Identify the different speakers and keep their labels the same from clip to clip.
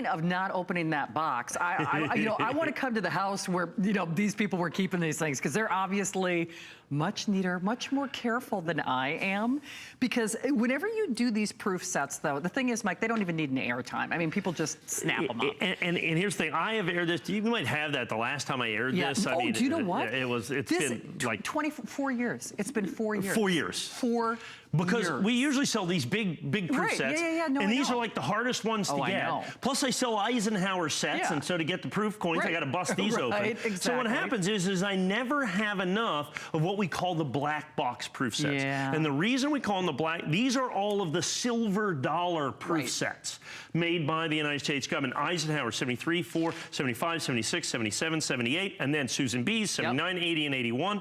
Speaker 1: Of not opening that box, I want to come to the house where, these people were keeping these things, because they're obviously much neater, much more careful than I am. Because whenever you do these proof sets, though, the thing is, Mike, they don't even need an air time. I mean, people just snap them up.
Speaker 2: And here's the thing, I have aired this. You might have that the last time I aired this. I mean,
Speaker 1: do you know what?
Speaker 2: It's been like
Speaker 1: 24 years. It's been 4 years.
Speaker 2: 4 years.
Speaker 1: 4
Speaker 2: because
Speaker 1: years.
Speaker 2: We usually sell these big proof sets.
Speaker 1: No,
Speaker 2: and these are like the hardest ones to get.
Speaker 1: I know.
Speaker 2: Plus I sell Eisenhower sets, and so to get the proof coins, I got to bust these open.
Speaker 1: Exactly.
Speaker 2: So what happens is I never have enough of what we call the black box proof sets. And the reason we call them the black, these are all of the silver dollar proof sets made by the United States government. Eisenhower 73, 4, 75, 76, 77, 78, and then Susan B's 79, 80, and 81.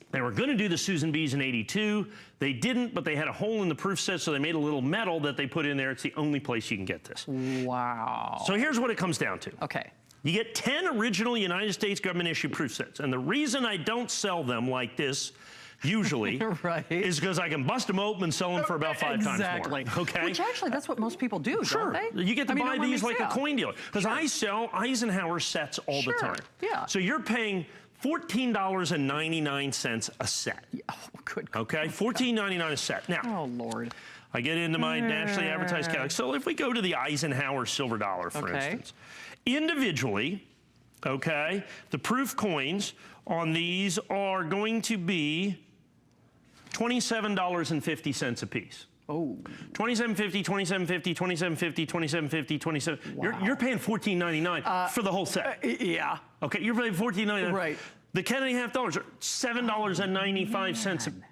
Speaker 2: They were going to do the Susan B's in 82. They didn't, but they had a hole in the proof set, so they made a little metal that they put in there. It's the only place you can get this.
Speaker 1: Wow.
Speaker 2: So here's what it comes down to.
Speaker 1: Okay.
Speaker 2: You get 10 original United States government issue proof sets. And the reason I don't sell them like this usually is because I can bust them open and sell them for about 5 times more. Okay.
Speaker 1: Which actually, that's what most people do, don't they?
Speaker 2: You get to buy these like a coin dealer. Because I sell Eisenhower sets all the time. So you're paying $14.99 a set.
Speaker 1: Oh, good.
Speaker 2: Okay, $14.99 a set. Now,
Speaker 1: oh Lord,
Speaker 2: I get into my nationally advertised catalog. So if we go to the Eisenhower silver dollar, for instance, individually, okay, the proof coins on these are going to be $27.50 a piece.
Speaker 1: Oh.
Speaker 2: $27.50, $27.50, $27.50, $27.50, $27.
Speaker 1: Wow.
Speaker 2: You're paying $14.99 for the whole set.
Speaker 1: Yeah.
Speaker 2: Okay, you're paying $14.99.
Speaker 1: Right.
Speaker 2: The $10.50 are $7.95.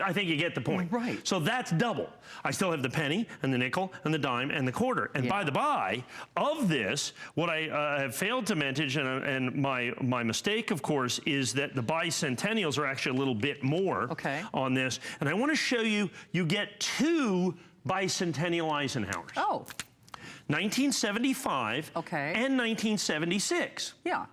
Speaker 2: I think you get the point.
Speaker 1: Right.
Speaker 2: So that's double. I still have the penny and the nickel and the dime and the quarter. And by the by, of this, what I have failed to mention, and my mistake, of course, is that the bicentennials are actually a little bit more on this. And I want to show you, you get 2 bicentennial Eisenhowers.
Speaker 1: Oh.
Speaker 2: 1975 and 1976.
Speaker 1: Yeah.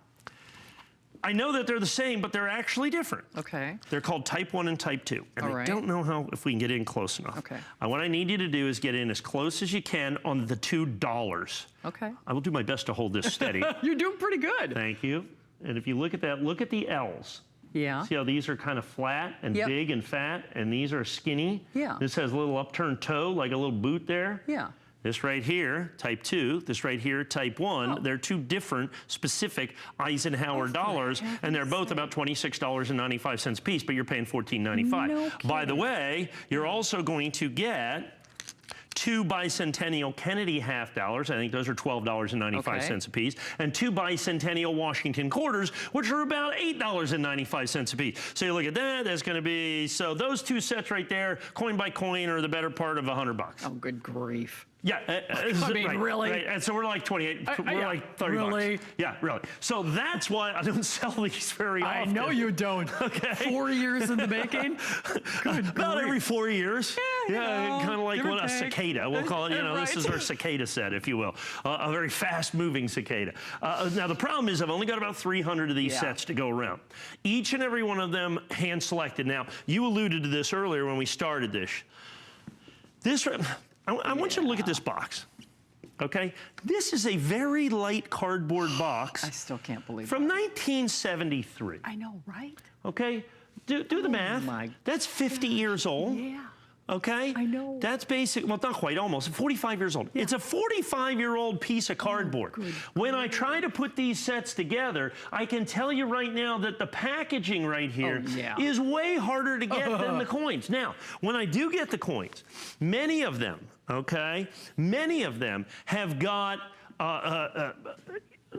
Speaker 2: I know that they're the same, but they're actually different.
Speaker 1: Okay.
Speaker 2: They're called Type 1 and Type 2. And I don't know if we can get in close enough.
Speaker 1: Okay.
Speaker 2: What I need you to do is get in as close as you can on the $2.
Speaker 1: Okay.
Speaker 2: I will do my best to hold this steady.
Speaker 1: You're doing pretty good.
Speaker 2: Thank you. And if you look at that, look at the L's.
Speaker 1: Yeah.
Speaker 2: See how these are kind of flat and big and fat, and these are skinny?
Speaker 1: Yeah.
Speaker 2: This has a little upturned toe, like a little boot there.
Speaker 1: Yeah.
Speaker 2: This right here, Type 2, this right here, Type 1. They're 2 different specific Eisenhower dollars, and they're both about $26.95 a piece, but you're paying $14.95.
Speaker 1: No
Speaker 2: By the way, you're also going to get 2 bicentennial Kennedy half dollars. I think those are $12.95 a piece. And 2 bicentennial Washington quarters, which are about $8.95 a piece. So you look at that, that's going to be, so those 2 sets right there, coin by coin, are the better part of $100.
Speaker 1: Oh, good grief.
Speaker 2: Yeah,
Speaker 1: I mean, really?
Speaker 2: Right. And so we're like 28, we're like 30
Speaker 1: really?
Speaker 2: bucks. Yeah, really. So that's why I don't sell these very often.
Speaker 1: I know you don't. Okay. 4 years in the making? Good
Speaker 2: About every 4 years.
Speaker 1: Yeah,
Speaker 2: kind of like a cicada. We'll call it, this is our cicada set, if you will. A very fast-moving cicada. Now, the problem is I've only got about 300 of these sets to go around. Each and every one of them hand-selected. Now, you alluded to this earlier when we started this. I want you to look at this box, okay? This is a very light cardboard box. I
Speaker 1: still can't believe
Speaker 2: from 1973.
Speaker 1: I know, right?
Speaker 2: Okay, do the math. That's 50 years old.
Speaker 1: Yeah.
Speaker 2: Okay?
Speaker 1: I know.
Speaker 2: That's basic, well, not quite, almost, 45 years old. Yeah. It's a 45-year-old piece of cardboard. When I try to put these sets together, I can tell you right now that the packaging right here is way harder to get than the coins. Now, when I do get the coins, many of them, okay, many of them have got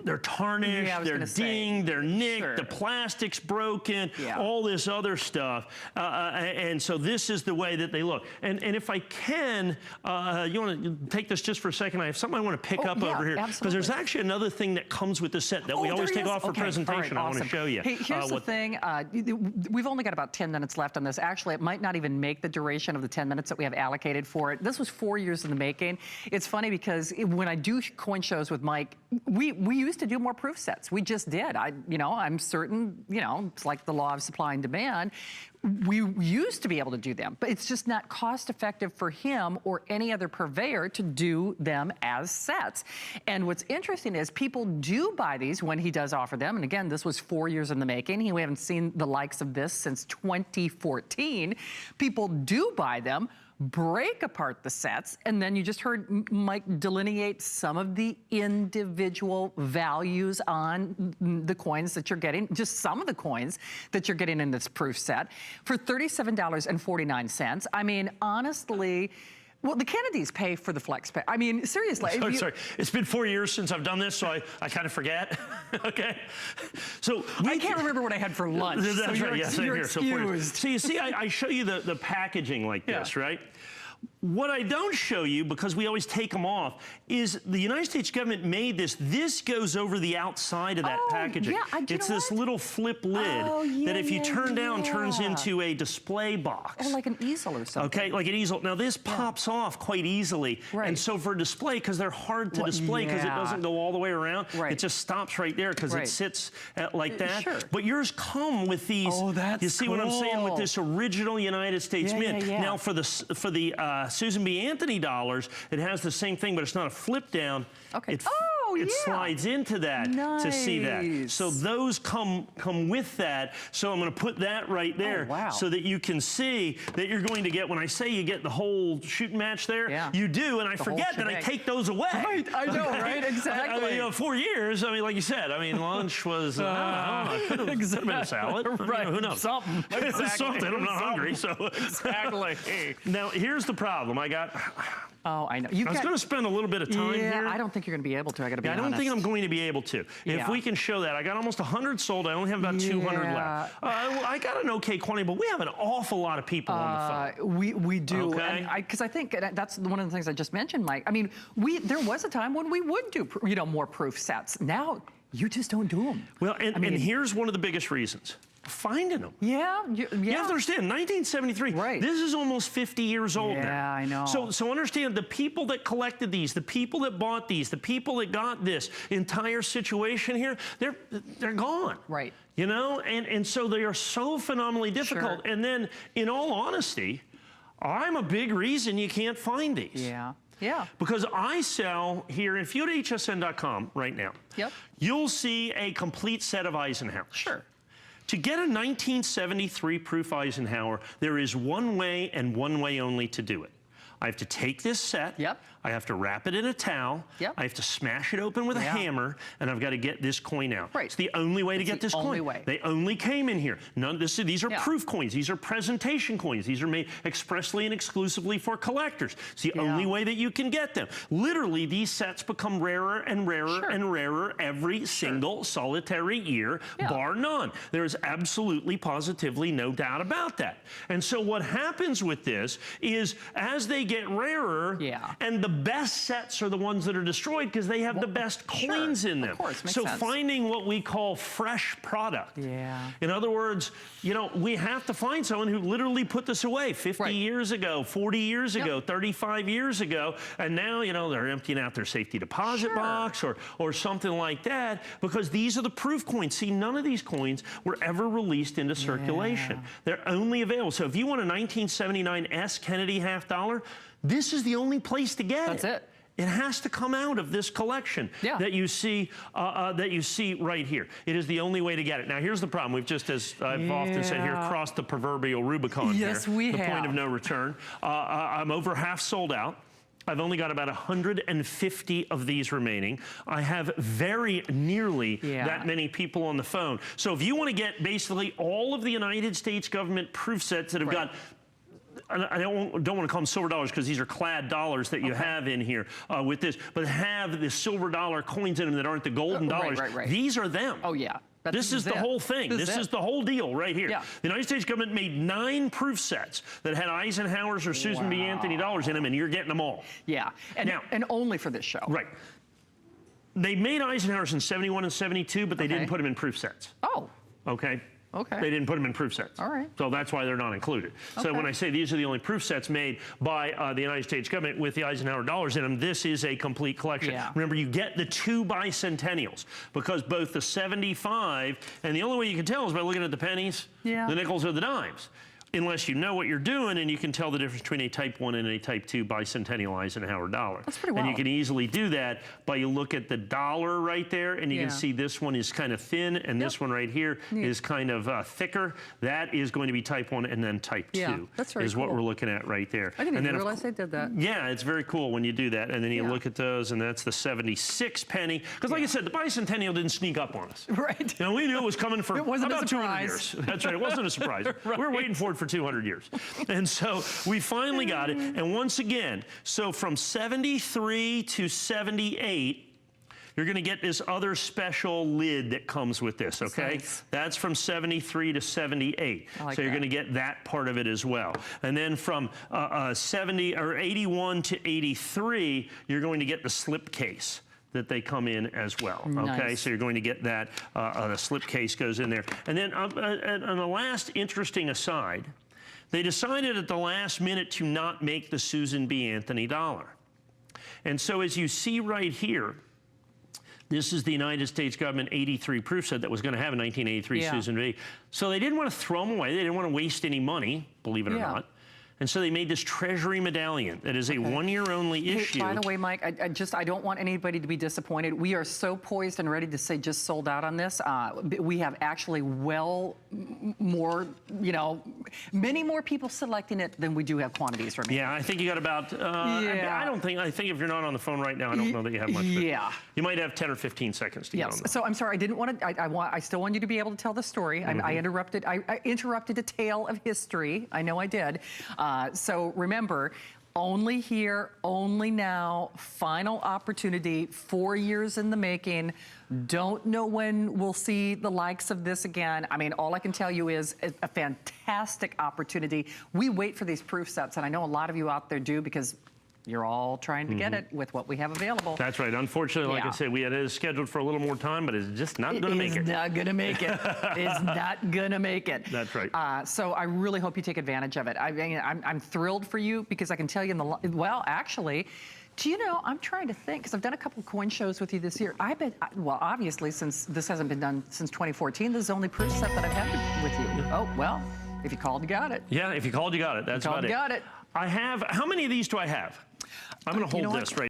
Speaker 2: they're tarnished, they're dinged, they're nicked, the plastic's broken, all this other stuff. And so this is the way that they look. And if I can, you want to take this just for a second? I have something I want to pick up over here. Because there's actually another thing that comes with the set that we always take off for presentation. I want to show you.
Speaker 1: Hey, here's the thing. We've only got about 10 minutes left on this. Actually, it might not even make the duration of the 10 minutes that we have allocated for it. This was 4 years in the making. It's funny because when I do coin shows with Mike, we used used to do more proof sets. We just did. I'm certain, it's like the law of supply and demand. We used to be able to do them, but it's just not cost effective for him or any other purveyor to do them as sets. And what's interesting is people do buy these when he does offer them. And again, this was 4 years in the making. We haven't seen the likes of this since 2014. People do buy them, break apart the sets, and then you just heard Mike delineate some of the individual values on the coins that you're getting, just some of the coins that you're getting in this proof set for $37.49. I mean, honestly, well, the Kennedys pay for the flex pay. I mean, seriously.
Speaker 2: Sorry. It's been 4 years since I've done this, so I kind of forget. Okay. So
Speaker 1: I can't remember what I had for lunch.
Speaker 2: That's
Speaker 1: so
Speaker 2: right. You're
Speaker 1: excused.
Speaker 2: So you see, I show you the packaging like this, right? What I don't show you, because we always take them off, is the United States government made this. This goes over the outside of that packaging.
Speaker 1: Yeah,
Speaker 2: it's this little flip lid that if you turn down turns into a display box.
Speaker 1: Or like an easel or something.
Speaker 2: Okay, like an easel. Now this pops off quite easily.
Speaker 1: Right.
Speaker 2: And so for display, because they're hard to display because it doesn't go all the way around, it just stops right there because it sits like that.
Speaker 1: Sure.
Speaker 2: But yours come with these.
Speaker 1: Oh, that's
Speaker 2: You see what I'm saying with this original United States Mint. Now for the Susan B. Anthony dollars, it has the same thing, but it's not a flip down.
Speaker 1: Okay.
Speaker 2: It slides into that to see that. So those come with that. So I'm going to put that right there so that you can see that you're going to get, when I say you get the whole shooting match there, you do, and I forget that I take those away.
Speaker 1: Right, I know, right? Exactly.
Speaker 2: I mean, 4 years, I mean, like you said, I mean, lunch was, I don't know, it could have been a salad.
Speaker 1: Right.
Speaker 2: Who knows?
Speaker 1: Something.
Speaker 2: Something. I'm not hungry, so.
Speaker 1: Exactly.
Speaker 2: Now, here's the problem. I
Speaker 1: I know.
Speaker 2: was going to spend a little bit of time here.
Speaker 1: I don't think you're going to be able to. I got to be honest.
Speaker 2: I don't think I'm going to be able to. If we can show that. I got almost 100 sold. I only have about 200 left. I got an okay quantity, but we have an awful lot of people on the phone.
Speaker 1: We do.
Speaker 2: Okay.
Speaker 1: Because I think that's one of the things I just mentioned, Mike. I mean, there was a time when we would do more proof sets. Now, you just don't do them.
Speaker 2: Well, and here's one of the biggest reasons. Finding them.
Speaker 1: Yeah.
Speaker 2: You have to understand, 1973, this is almost 50 years old now.
Speaker 1: Yeah, I know.
Speaker 2: So understand, the people that collected these, the people that bought these, the people that got this entire situation here, they're gone.
Speaker 1: Right.
Speaker 2: You know, and so they are so phenomenally difficult.
Speaker 1: Sure.
Speaker 2: And then, in all honesty, I'm a big reason you can't find these.
Speaker 1: Yeah. Yeah.
Speaker 2: Because I sell here, if you go to hsn.com right now, you'll see a complete set of Eisenhower's.
Speaker 1: Sure.
Speaker 2: To get a 1973 proof Eisenhower, there is one way and one way only to do it. I have to take this set. I have to wrap it in a towel. I have to smash it open with a hammer, and I've got to get this coin out. It's the only way to get this coin. They only came in here. These are proof coins. These are presentation coins. These are made expressly and exclusively for collectors. It's the only way that you can get them. Literally, these sets become rarer and rarer and rarer every single solitary year, bar none. There is absolutely, positively no doubt about that. And so what happens with this is, as they get rarer, and the best sets are the ones that are destroyed because they have the best coins in them.
Speaker 1: Of course, makes
Speaker 2: so
Speaker 1: sense.
Speaker 2: finding what we call fresh product. In other words, we have to find someone who literally put this away 50 years ago, 40 years ago, 35 years ago, and now, they're emptying out their safety deposit box or something like that, because these are the proof coins. See, none of these coins were ever released into circulation. They're only available. So if you want a 1979 S Kennedy half dollar, this is the only place to get it. That's it. It has to come out of this collection that you see right here. It is the only way to get it. Now, here's the problem. We've just, as I've often said here, crossed the proverbial Rubicon here.
Speaker 1: Yes, we have.
Speaker 2: The point of no return. I'm over half sold out. I've only got about 150 of these remaining. I have very nearly that many people on the phone. So if you want to get basically all of the United States government proof sets that have got, I don't want to call them silver dollars because these are clad dollars that you have in here with this, but have the silver dollar coins in them that aren't the golden dollars. These are them.
Speaker 1: Oh, yeah.
Speaker 2: This is the whole thing. This is the whole deal right here. The United States government made 9 proof sets that had Eisenhower's or Susan B. Anthony dollars in them, and you're getting them all.
Speaker 1: And only for this show.
Speaker 2: Right. They made Eisenhower's in 71 and 72, but they didn't put them in proof sets.
Speaker 1: Oh.
Speaker 2: Okay.
Speaker 1: Okay.
Speaker 2: They didn't put them in proof sets.
Speaker 1: All right.
Speaker 2: So that's why they're not included.
Speaker 1: Okay.
Speaker 2: So when I say these are the only proof sets made by the United States government with the Eisenhower dollars in them, this is a complete collection.
Speaker 1: Yeah.
Speaker 2: Remember, you get the 2 bicentennials because both the 75, and the only way you can tell is by looking at the pennies,
Speaker 1: Yeah.
Speaker 2: the nickels, or the dimes. Unless you know what you're doing and you can tell the difference between a Type 1 and a Type 2 Bicentennial Eisenhower dollar.
Speaker 1: That's pretty
Speaker 2: And you
Speaker 1: wild.
Speaker 2: can easily do that by you look at the dollar right there, and you
Speaker 1: Yeah.
Speaker 2: can see this one is kind of thin, and this one right here is kind of thicker. That is going to be Type 1, and then Type 2
Speaker 1: Yeah, that's very
Speaker 2: is what
Speaker 1: cool.
Speaker 2: we're looking at right there.
Speaker 1: I didn't
Speaker 2: and
Speaker 1: even
Speaker 2: then
Speaker 1: realize they did that.
Speaker 2: Yeah, it's very cool when you do that. And then you
Speaker 1: Yeah.
Speaker 2: look at those, and that's the 76 penny. Because like I said, the Bicentennial didn't sneak up on us.
Speaker 1: Right.
Speaker 2: You know, we knew it was coming for
Speaker 1: It wasn't a
Speaker 2: about 200
Speaker 1: surprise.
Speaker 2: years. That's right, it wasn't a surprise.
Speaker 1: Right.
Speaker 2: We were waiting for it for 200 years. And so we finally got it. And once again, so from 73 to 78, you're going to get this other special lid that comes with this, okay?
Speaker 1: Nice.
Speaker 2: That's from 73 to 78.
Speaker 1: I like
Speaker 2: so you're
Speaker 1: that.
Speaker 2: going to get that part of it as well. And then from 70 or 81 to 83, you're going to get the slip case that they come in as well. Okay,
Speaker 1: Nice.
Speaker 2: so you're going to get that, the slip case goes in there. And then on the last interesting aside, they decided at the last minute to not make the Susan B. Anthony dollar. And so as you see right here, this is the United States government 83 proof set that was going to have a 1983
Speaker 1: Yeah.
Speaker 2: Susan B. So they didn't want to throw them away. They didn't want to waste any money, believe it or
Speaker 1: Yeah.
Speaker 2: not. And so they made this Treasury Medallion that is a one-year only issue.
Speaker 1: Hey, by the way, Mike, I don't want anybody to be disappointed. We are so poised and ready to say just sold out on this. We have actually more, many more people selecting it than we do have quantities remaining.
Speaker 2: Yeah, I think you got about,
Speaker 1: Yeah.
Speaker 2: I think if you're not on the phone right now, I don't know that you have much. But
Speaker 1: Yeah.
Speaker 2: you might have 10 or 15 seconds to get on
Speaker 1: Yes.
Speaker 2: that.
Speaker 1: So I'm sorry, I didn't want to. I still want you to be able to tell the story. I interrupted. I interrupted a tale of history. I know I did. So remember, only here, only now, final opportunity, 4 years in the making. Don't know when we'll see the likes of this again. I mean, all I can tell you is a fantastic opportunity. We wait for these proof sets, and I know a lot of you out there do because you're all trying to get it with what we have available.
Speaker 2: That's right. Unfortunately, like I
Speaker 1: Yeah.
Speaker 2: said, we had it scheduled for a little more time, but it's just not going to make it.
Speaker 1: It's not going to make it. It's not going to make it.
Speaker 2: That's right.
Speaker 1: So I really hope you take advantage of it. I mean, I'm thrilled for you because I can tell you well, actually, do you know, I'm trying to think, because I've done a couple of coin shows with you this year. Well, obviously, since this hasn't been done since 2014, this is the only proof set that I've had with you. Oh, well, if you called, you got it.
Speaker 2: Yeah, if you called, you got it. That's about it.
Speaker 1: Got it.
Speaker 2: I have, how many of these do I have? I'm going to
Speaker 1: You know
Speaker 2: hold
Speaker 1: what?
Speaker 2: this right